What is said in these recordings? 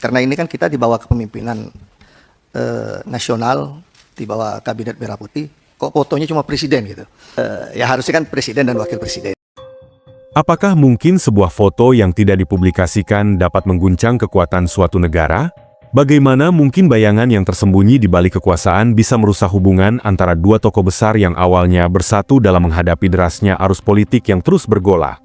Karena ini kan kita di bawah kepemimpinan nasional, di bawah Kabinet Merah Putih, kok fotonya cuma presiden gitu. Ya harusnya kan presiden dan wakil presiden. Apakah mungkin sebuah foto yang tidak dipublikasikan dapat mengguncang kekuatan suatu negara? Bagaimana mungkin bayangan yang tersembunyi di balik kekuasaan bisa merusak hubungan antara dua tokoh besar yang awalnya bersatu dalam menghadapi derasnya arus politik yang terus bergolak?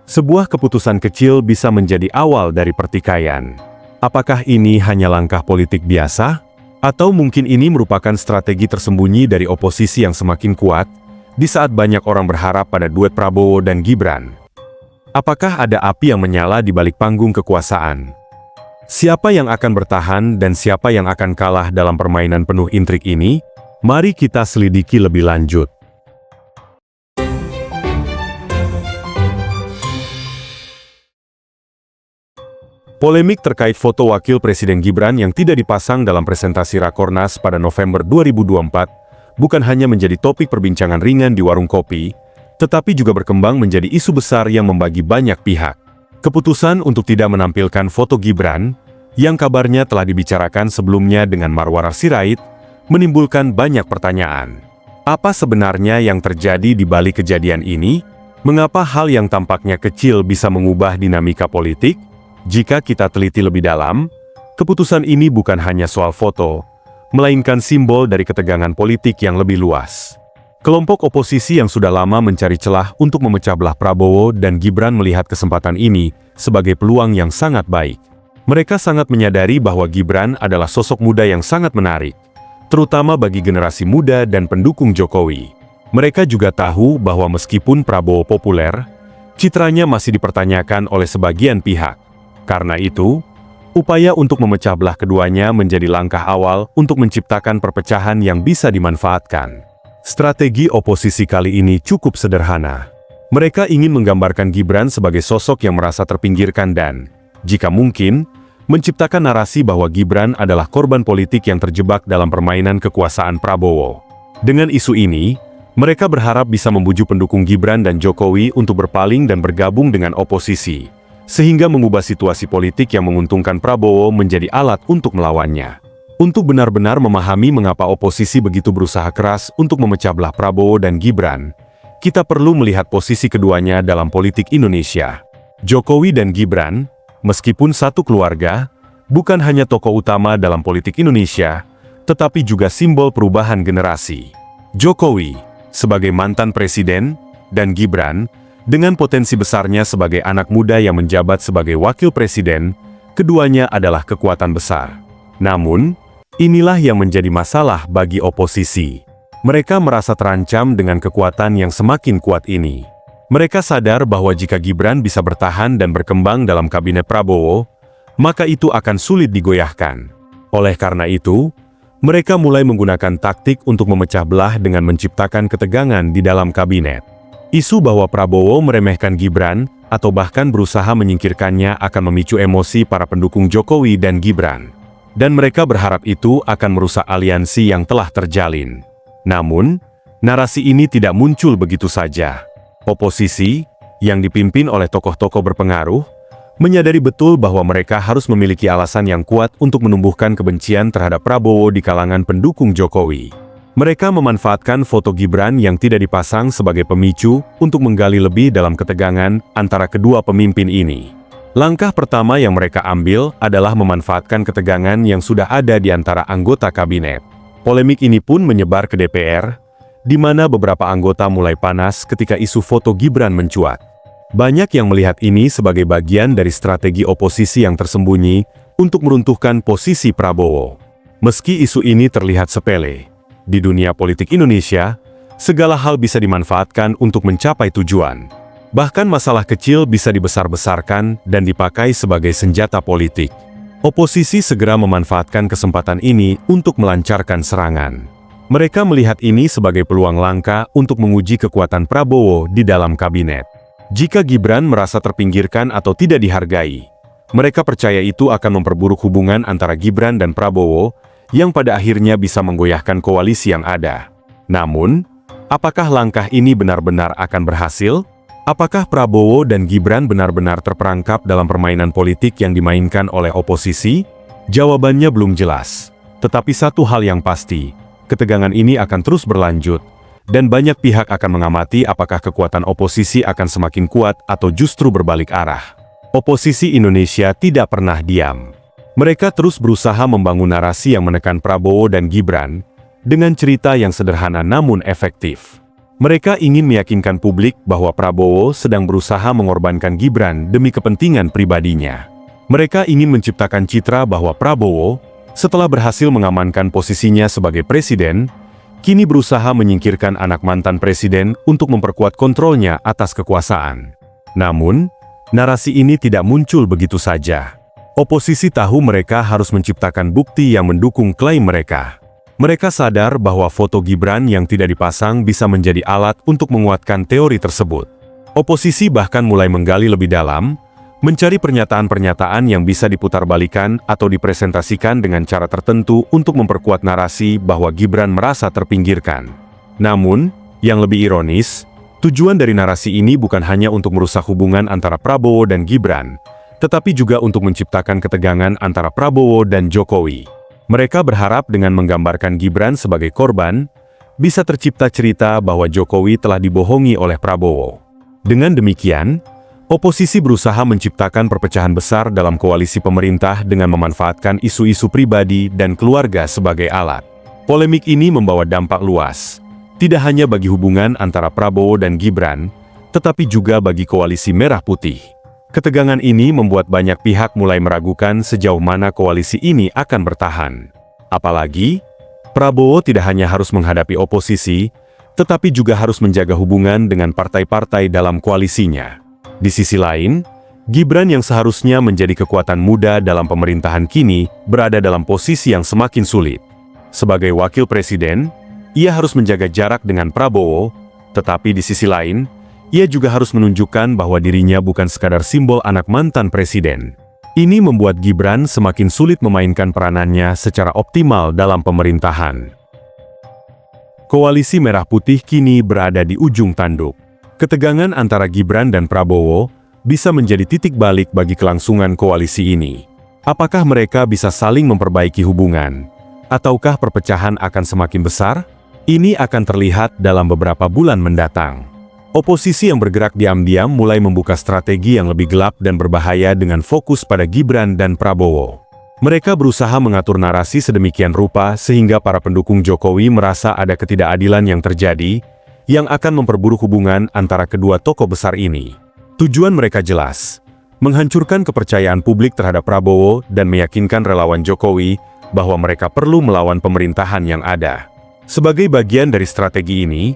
Sebuah keputusan kecil bisa menjadi awal dari pertikaian. Apakah ini hanya langkah politik biasa? Atau mungkin ini merupakan strategi tersembunyi dari oposisi yang semakin kuat, di saat banyak orang berharap pada duet Prabowo dan Gibran? Apakah ada api yang menyala di balik panggung kekuasaan? Siapa yang akan bertahan dan siapa yang akan kalah dalam permainan penuh intrik ini? Mari kita selidiki lebih lanjut. Polemik terkait foto Wakil Presiden Gibran yang tidak dipasang dalam presentasi Rakornas pada November 2024 bukan hanya menjadi topik perbincangan ringan di warung kopi, tetapi juga berkembang menjadi isu besar yang membagi banyak pihak. Keputusan untuk tidak menampilkan foto Gibran, yang kabarnya telah dibicarakan sebelumnya dengan Marwar Sirait, menimbulkan banyak pertanyaan. Apa sebenarnya yang terjadi di balik kejadian ini? Mengapa hal yang tampaknya kecil bisa mengubah dinamika politik? Jika kita teliti lebih dalam, keputusan ini bukan hanya soal foto, melainkan simbol dari ketegangan politik yang lebih luas. Kelompok oposisi yang sudah lama mencari celah untuk memecah belah Prabowo dan Gibran melihat kesempatan ini sebagai peluang yang sangat baik. Mereka sangat menyadari bahwa Gibran adalah sosok muda yang sangat menarik, terutama bagi generasi muda dan pendukung Jokowi. Mereka juga tahu bahwa meskipun Prabowo populer, citranya masih dipertanyakan oleh sebagian pihak. Karena itu, upaya untuk memecah belah keduanya menjadi langkah awal untuk menciptakan perpecahan yang bisa dimanfaatkan. Strategi oposisi kali ini cukup sederhana. Mereka ingin menggambarkan Gibran sebagai sosok yang merasa terpinggirkan dan, jika mungkin, menciptakan narasi bahwa Gibran adalah korban politik yang terjebak dalam permainan kekuasaan Prabowo. Dengan isu ini, mereka berharap bisa membujuk pendukung Gibran dan Jokowi untuk berpaling dan bergabung dengan oposisi, sehingga mengubah situasi politik yang menguntungkan Prabowo menjadi alat untuk melawannya. Untuk benar-benar memahami mengapa oposisi begitu berusaha keras untuk memecah belah Prabowo dan Gibran, kita perlu melihat posisi keduanya dalam politik Indonesia. Jokowi dan Gibran, meskipun satu keluarga, bukan hanya tokoh utama dalam politik Indonesia, tetapi juga simbol perubahan generasi. Jokowi, sebagai mantan presiden, dan Gibran, dengan potensi besarnya sebagai anak muda yang menjabat sebagai wakil presiden, keduanya adalah kekuatan besar. Namun, inilah yang menjadi masalah bagi oposisi. Mereka merasa terancam dengan kekuatan yang semakin kuat ini. Mereka sadar bahwa jika Gibran bisa bertahan dan berkembang dalam kabinet Prabowo, maka itu akan sulit digoyahkan. Oleh karena itu, mereka mulai menggunakan taktik untuk memecah belah dengan menciptakan ketegangan di dalam kabinet. Isu bahwa Prabowo meremehkan Gibran, atau bahkan berusaha menyingkirkannya akan memicu emosi para pendukung Jokowi dan Gibran. Dan mereka berharap itu akan merusak aliansi yang telah terjalin. Namun, narasi ini tidak muncul begitu saja. Oposisi, yang dipimpin oleh tokoh-tokoh berpengaruh, menyadari betul bahwa mereka harus memiliki alasan yang kuat untuk menumbuhkan kebencian terhadap Prabowo di kalangan pendukung Jokowi. Mereka memanfaatkan foto Gibran yang tidak dipasang sebagai pemicu untuk menggali lebih dalam ketegangan antara kedua pemimpin ini. Langkah pertama yang mereka ambil adalah memanfaatkan ketegangan yang sudah ada di antara anggota kabinet. Polemik ini pun menyebar ke DPR, di mana beberapa anggota mulai panas ketika isu foto Gibran mencuat. Banyak yang melihat ini sebagai bagian dari strategi oposisi yang tersembunyi untuk meruntuhkan posisi Prabowo. Meski isu ini terlihat sepele, di dunia politik Indonesia, segala hal bisa dimanfaatkan untuk mencapai tujuan. Bahkan masalah kecil bisa dibesar-besarkan dan dipakai sebagai senjata politik. Oposisi segera memanfaatkan kesempatan ini untuk melancarkan serangan. Mereka melihat ini sebagai peluang langka untuk menguji kekuatan Prabowo di dalam kabinet. Jika Gibran merasa terpinggirkan atau tidak dihargai, mereka percaya itu akan memperburuk hubungan antara Gibran dan Prabowo, yang pada akhirnya bisa menggoyahkan koalisi yang ada. Namun, apakah langkah ini benar-benar akan berhasil? Apakah Prabowo dan Gibran benar-benar terperangkap dalam permainan politik yang dimainkan oleh oposisi? Jawabannya belum jelas. Tetapi satu hal yang pasti, ketegangan ini akan terus berlanjut, dan banyak pihak akan mengamati apakah kekuatan oposisi akan semakin kuat atau justru berbalik arah. Oposisi Indonesia tidak pernah diam. Mereka terus berusaha membangun narasi yang menekan Prabowo dan Gibran, dengan cerita yang sederhana namun efektif. Mereka ingin meyakinkan publik bahwa Prabowo sedang berusaha mengorbankan Gibran demi kepentingan pribadinya. Mereka ingin menciptakan citra bahwa Prabowo, setelah berhasil mengamankan posisinya sebagai presiden, kini berusaha menyingkirkan anak mantan presiden untuk memperkuat kontrolnya atas kekuasaan. Namun, narasi ini tidak muncul begitu saja. Oposisi tahu mereka harus menciptakan bukti yang mendukung klaim mereka. Mereka sadar bahwa foto Gibran yang tidak dipasang bisa menjadi alat untuk menguatkan teori tersebut. Oposisi bahkan mulai menggali lebih dalam, mencari pernyataan-pernyataan yang bisa diputarbalikan atau dipresentasikan dengan cara tertentu untuk memperkuat narasi bahwa Gibran merasa terpinggirkan. Namun, yang lebih ironis, tujuan dari narasi ini bukan hanya untuk merusak hubungan antara Prabowo dan Gibran, tetapi juga untuk menciptakan ketegangan antara Prabowo dan Jokowi. Mereka berharap dengan menggambarkan Gibran sebagai korban, bisa tercipta cerita bahwa Jokowi telah dibohongi oleh Prabowo. Dengan demikian, oposisi berusaha menciptakan perpecahan besar dalam koalisi pemerintah dengan memanfaatkan isu-isu pribadi dan keluarga sebagai alat. Polemik ini membawa dampak luas, tidak hanya bagi hubungan antara Prabowo dan Gibran, tetapi juga bagi koalisi Merah Putih. Ketegangan ini membuat banyak pihak mulai meragukan sejauh mana koalisi ini akan bertahan. Apalagi, Prabowo tidak hanya harus menghadapi oposisi, tetapi juga harus menjaga hubungan dengan partai-partai dalam koalisinya. Di sisi lain, Gibran yang seharusnya menjadi kekuatan muda dalam pemerintahan kini berada dalam posisi yang semakin sulit. Sebagai wakil presiden, ia harus menjaga jarak dengan Prabowo, tetapi di sisi lain, ia juga harus menunjukkan bahwa dirinya bukan sekadar simbol anak mantan presiden. Ini membuat Gibran semakin sulit memainkan peranannya secara optimal dalam pemerintahan. Koalisi Merah Putih kini berada di ujung tanduk. Ketegangan antara Gibran dan Prabowo bisa menjadi titik balik bagi kelangsungan koalisi ini. Apakah mereka bisa saling memperbaiki hubungan? Ataukah perpecahan akan semakin besar? Ini akan terlihat dalam beberapa bulan mendatang. Oposisi yang bergerak diam-diam mulai membuka strategi yang lebih gelap dan berbahaya dengan fokus pada Gibran dan Prabowo. Mereka berusaha mengatur narasi sedemikian rupa sehingga para pendukung Jokowi merasa ada ketidakadilan yang terjadi, yang akan memperburuk hubungan antara kedua tokoh besar ini. Tujuan mereka jelas, menghancurkan kepercayaan publik terhadap Prabowo dan meyakinkan relawan Jokowi bahwa mereka perlu melawan pemerintahan yang ada. Sebagai bagian dari strategi ini,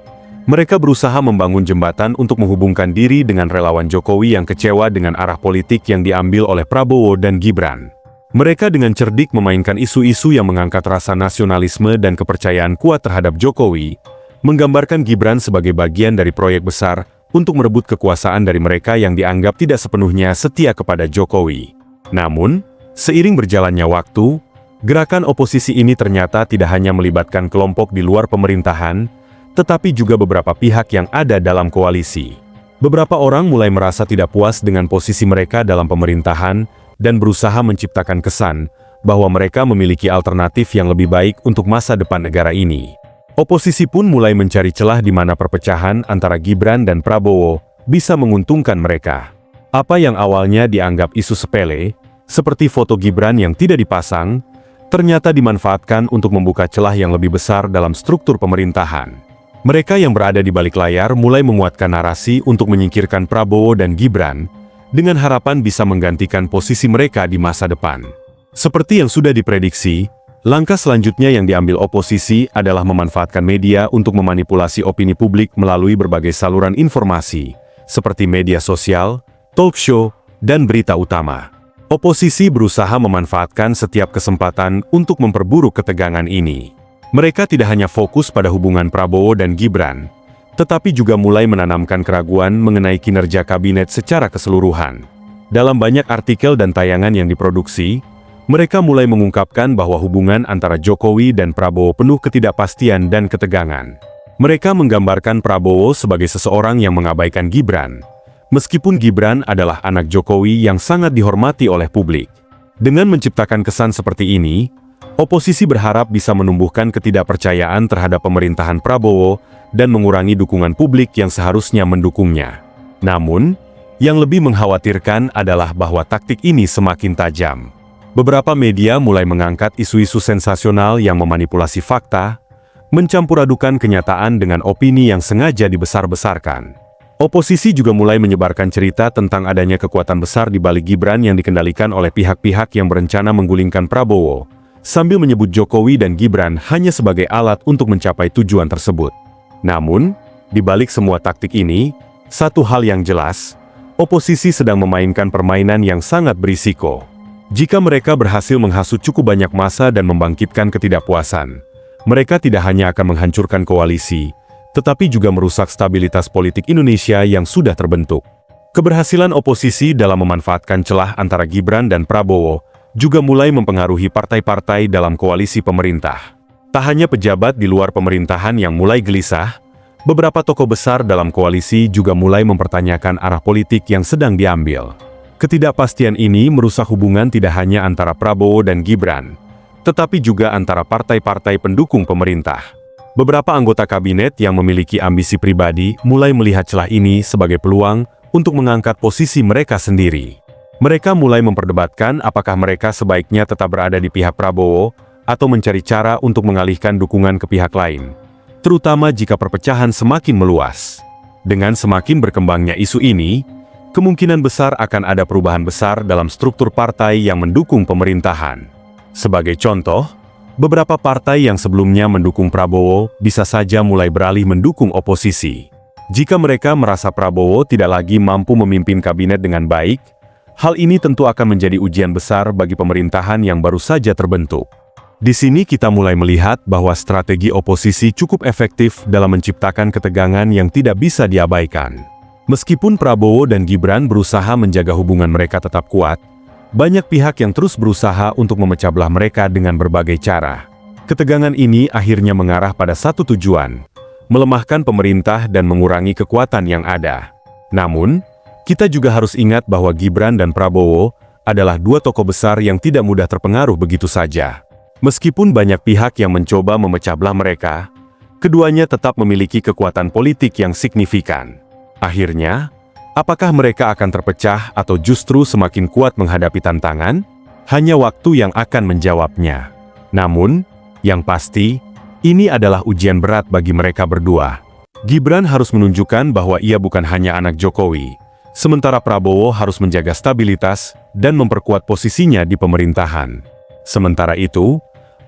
mereka berusaha membangun jembatan untuk menghubungkan diri dengan relawan Jokowi yang kecewa dengan arah politik yang diambil oleh Prabowo dan Gibran. Mereka dengan cerdik memainkan isu-isu yang mengangkat rasa nasionalisme dan kepercayaan kuat terhadap Jokowi, menggambarkan Gibran sebagai bagian dari proyek besar untuk merebut kekuasaan dari mereka yang dianggap tidak sepenuhnya setia kepada Jokowi. Namun, seiring berjalannya waktu, gerakan oposisi ini ternyata tidak hanya melibatkan kelompok di luar pemerintahan, tetapi juga beberapa pihak yang ada dalam koalisi. Beberapa orang mulai merasa tidak puas dengan posisi mereka dalam pemerintahan dan berusaha menciptakan kesan bahwa mereka memiliki alternatif yang lebih baik untuk masa depan negara ini. Oposisi pun mulai mencari celah di mana perpecahan antara Gibran dan Prabowo bisa menguntungkan mereka. Apa yang awalnya dianggap isu sepele, seperti foto Gibran yang tidak dipasang, ternyata dimanfaatkan untuk membuka celah yang lebih besar dalam struktur pemerintahan. Mereka yang berada di balik layar mulai menguatkan narasi untuk menyingkirkan Prabowo dan Gibran, dengan harapan bisa menggantikan posisi mereka di masa depan. Seperti yang sudah diprediksi, langkah selanjutnya yang diambil oposisi adalah memanfaatkan media untuk memanipulasi opini publik melalui berbagai saluran informasi, seperti media sosial, talk show, dan berita utama. Oposisi berusaha memanfaatkan setiap kesempatan untuk memperburuk ketegangan ini. Mereka tidak hanya fokus pada hubungan Prabowo dan Gibran, tetapi juga mulai menanamkan keraguan mengenai kinerja kabinet secara keseluruhan. Dalam banyak artikel dan tayangan yang diproduksi, mereka mulai mengungkapkan bahwa hubungan antara Jokowi dan Prabowo penuh ketidakpastian dan ketegangan. Mereka menggambarkan Prabowo sebagai seseorang yang mengabaikan Gibran, Meskipun Gibran adalah anak Jokowi yang sangat dihormati oleh publik. Dengan menciptakan kesan seperti ini, oposisi berharap bisa menumbuhkan ketidakpercayaan terhadap pemerintahan Prabowo dan mengurangi dukungan publik yang seharusnya mendukungnya. Namun, yang lebih mengkhawatirkan adalah bahwa taktik ini semakin tajam. Beberapa media mulai mengangkat isu-isu sensasional yang memanipulasi fakta, mencampuradukan kenyataan dengan opini yang sengaja dibesar-besarkan. Oposisi juga mulai menyebarkan cerita tentang adanya kekuatan besar di balik Gibran yang dikendalikan oleh pihak-pihak yang berencana menggulingkan Prabowo, sambil menyebut Jokowi dan Gibran hanya sebagai alat untuk mencapai tujuan tersebut. Namun, di balik semua taktik ini, satu hal yang jelas, oposisi sedang memainkan permainan yang sangat berisiko. Jika mereka berhasil menghasut cukup banyak massa dan membangkitkan ketidakpuasan, mereka tidak hanya akan menghancurkan koalisi, tetapi juga merusak stabilitas politik Indonesia yang sudah terbentuk. Keberhasilan oposisi dalam memanfaatkan celah antara Gibran dan Prabowo juga mulai mempengaruhi partai-partai dalam koalisi pemerintah. Tak hanya pejabat di luar pemerintahan yang mulai gelisah, beberapa tokoh besar dalam koalisi juga mulai mempertanyakan arah politik yang sedang diambil. Ketidakpastian ini merusak hubungan tidak hanya antara Prabowo dan Gibran, tetapi juga antara partai-partai pendukung pemerintah. Beberapa anggota kabinet yang memiliki ambisi pribadi mulai melihat celah ini sebagai peluang untuk mengangkat posisi mereka sendiri. Mereka mulai memperdebatkan apakah mereka sebaiknya tetap berada di pihak Prabowo atau mencari cara untuk mengalihkan dukungan ke pihak lain, terutama jika perpecahan semakin meluas. Dengan semakin berkembangnya isu ini, kemungkinan besar akan ada perubahan besar dalam struktur partai yang mendukung pemerintahan. Sebagai contoh, beberapa partai yang sebelumnya mendukung Prabowo bisa saja mulai beralih mendukung oposisi. Jika mereka merasa Prabowo tidak lagi mampu memimpin kabinet dengan baik, hal ini tentu akan menjadi ujian besar bagi pemerintahan yang baru saja terbentuk. Di sini kita mulai melihat bahwa strategi oposisi cukup efektif dalam menciptakan ketegangan yang tidak bisa diabaikan. Meskipun Prabowo dan Gibran berusaha menjaga hubungan mereka tetap kuat, banyak pihak yang terus berusaha untuk memecah belah mereka dengan berbagai cara. Ketegangan ini akhirnya mengarah pada satu tujuan, melemahkan pemerintah dan mengurangi kekuatan yang ada. Namun, kita juga harus ingat bahwa Gibran dan Prabowo adalah dua tokoh besar yang tidak mudah terpengaruh begitu saja. Meskipun banyak pihak yang mencoba memecah belah mereka, keduanya tetap memiliki kekuatan politik yang signifikan. Akhirnya, apakah mereka akan terpecah atau justru semakin kuat menghadapi tantangan? Hanya waktu yang akan menjawabnya. Namun, yang pasti, ini adalah ujian berat bagi mereka berdua. Gibran harus menunjukkan bahwa ia bukan hanya anak Jokowi, sementara Prabowo harus menjaga stabilitas dan memperkuat posisinya di pemerintahan. Sementara itu,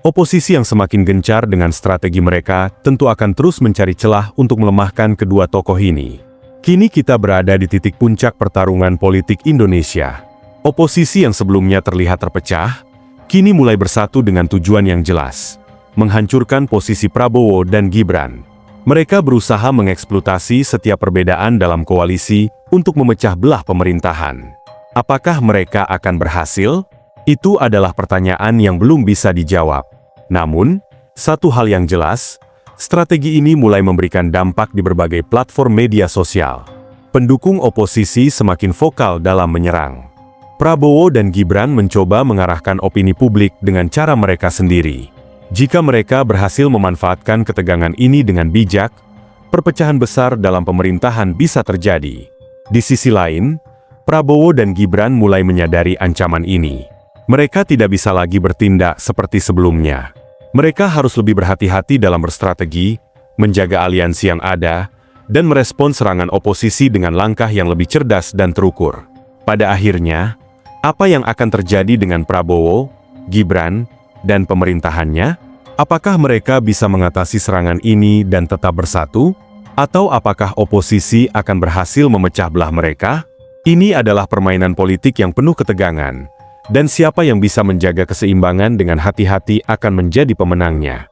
oposisi yang semakin gencar dengan strategi mereka tentu akan terus mencari celah untuk melemahkan kedua tokoh ini. Kini kita berada di titik puncak pertarungan politik Indonesia. Oposisi yang sebelumnya terlihat terpecah, kini mulai bersatu dengan tujuan yang jelas, menghancurkan posisi Prabowo dan Gibran. Mereka berusaha mengeksploitasi setiap perbedaan dalam koalisi untuk memecah belah pemerintahan. Apakah mereka akan berhasil? Itu adalah pertanyaan yang belum bisa dijawab. Namun, satu hal yang jelas, strategi ini mulai memberikan dampak di berbagai platform media sosial. Pendukung oposisi semakin vokal dalam menyerang. Prabowo dan Gibran mencoba mengarahkan opini publik dengan cara mereka sendiri. Jika mereka berhasil memanfaatkan ketegangan ini dengan bijak, perpecahan besar dalam pemerintahan bisa terjadi. Di sisi lain, Prabowo dan Gibran mulai menyadari ancaman ini. Mereka tidak bisa lagi bertindak seperti sebelumnya. Mereka harus lebih berhati-hati dalam berstrategi, menjaga aliansi yang ada, dan merespons serangan oposisi dengan langkah yang lebih cerdas dan terukur. Pada akhirnya, apa yang akan terjadi dengan Prabowo, Gibran, dan pemerintahannya? Apakah mereka bisa mengatasi serangan ini dan tetap bersatu? Atau apakah oposisi akan berhasil memecah belah mereka? Ini adalah permainan politik yang penuh ketegangan. Dan siapa yang bisa menjaga keseimbangan dengan hati-hati akan menjadi pemenangnya.